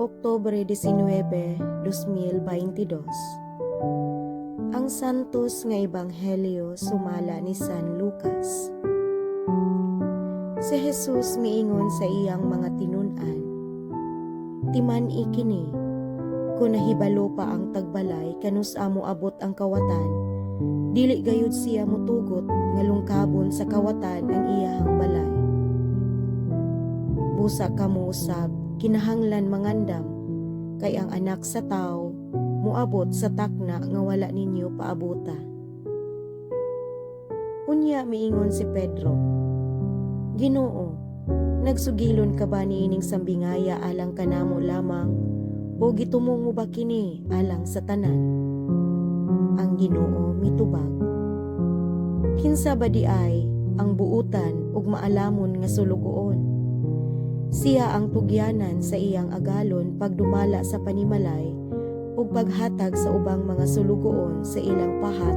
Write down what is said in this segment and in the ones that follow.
Oktubre 19, 2022. Ang santos nga ebanghelyo sumala ni San Lucas. Si Jesus miingon sa iyang mga tinun-an, "Timan ikini, kung nahibalo pa ang tagbalay kanus amo abot ang kawatan, dili gayud siya mutugot nga lungkabon sa kawatan ang iyahang balay. Busa kamo usab kinahanglan mangandam, kay ang anak sa tao muabot sa takna nga wala ninyo paabuta." Unya miingon si Pedro, "Ginoo, nagsugilon ka ba niining sambingaya alang kanamo lamang o gitumong mo ba kini alang sa tanan?" Ang Ginoo mitubag, "Kinsa ba di ay ang buutan ug maalamon nga sulugoon? Siya ang tugyanan sa iyang agalon pagdumala sa panimalay ug paghatag sa ubang mga sulugoon sa ilang pahat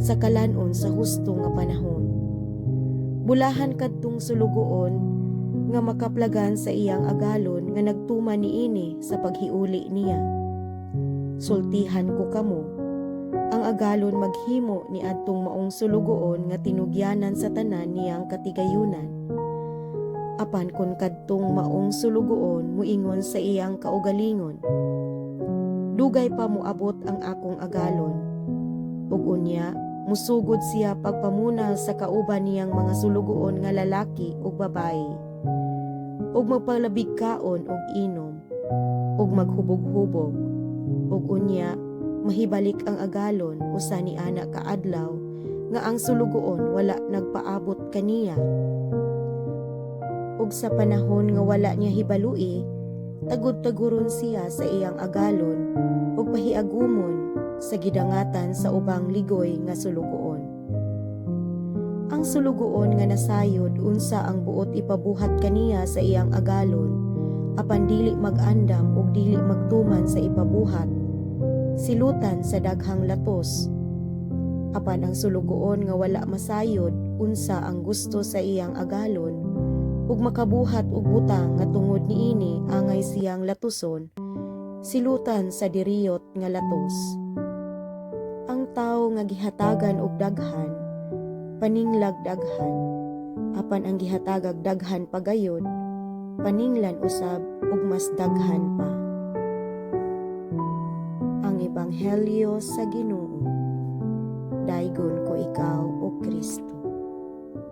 sa kalanon sa husto nga panahon. Bulahan kadtong sulugoon nga makaplagan sa iyang agalon nga nagtuman niini sa paghiuli niya. Sultihan ko kamo, ang agalon maghimo ni adtong maong sulugoon nga tinugyanan sa tanan niyang katigayunan. Apan kun kadtong maong sulugoon muingon sa iyang kaugalingon, dugay pa moabot ang akong agalon, ug unya musugod siya pagpamunal sa kauban niyang mga sulugoon nga lalaki ug babayi, ug magpalabigkaon og inom, ug maghubog-hubog, ug unya mahibalik ang agalon usa ni ana ka adlaw nga ang sulugoon wala nagpaabot kaniya. Ug sa panahon nga wala niya hibalui, tagud-taguron siya sa iyang agalon ug pahiagumon sa gidangatan sa ubang ligoy nga sulugoon. Ang sulugoon nga nasayod unsa ang buot ipabuhat kaniya sa iyang agalon, apan dili mag-andam ug dili magtuman sa ipabuhat, silutan sa daghang latos. Apan ang sulugoon nga wala masayod unsa ang gusto sa iyang agalon, ug makabuhat og butang nga tungod niini angay siyang latuson, silutan sa diriyot nga latos. Ang tawo nga gihatagan og daghan, paninglag daghan, apan ang gihatagag daghan pagayod, paninglan usab ug mas daghan pa." Ang ebanghelyo sa Ginoo. Daygon ko ikaw, O Kristo.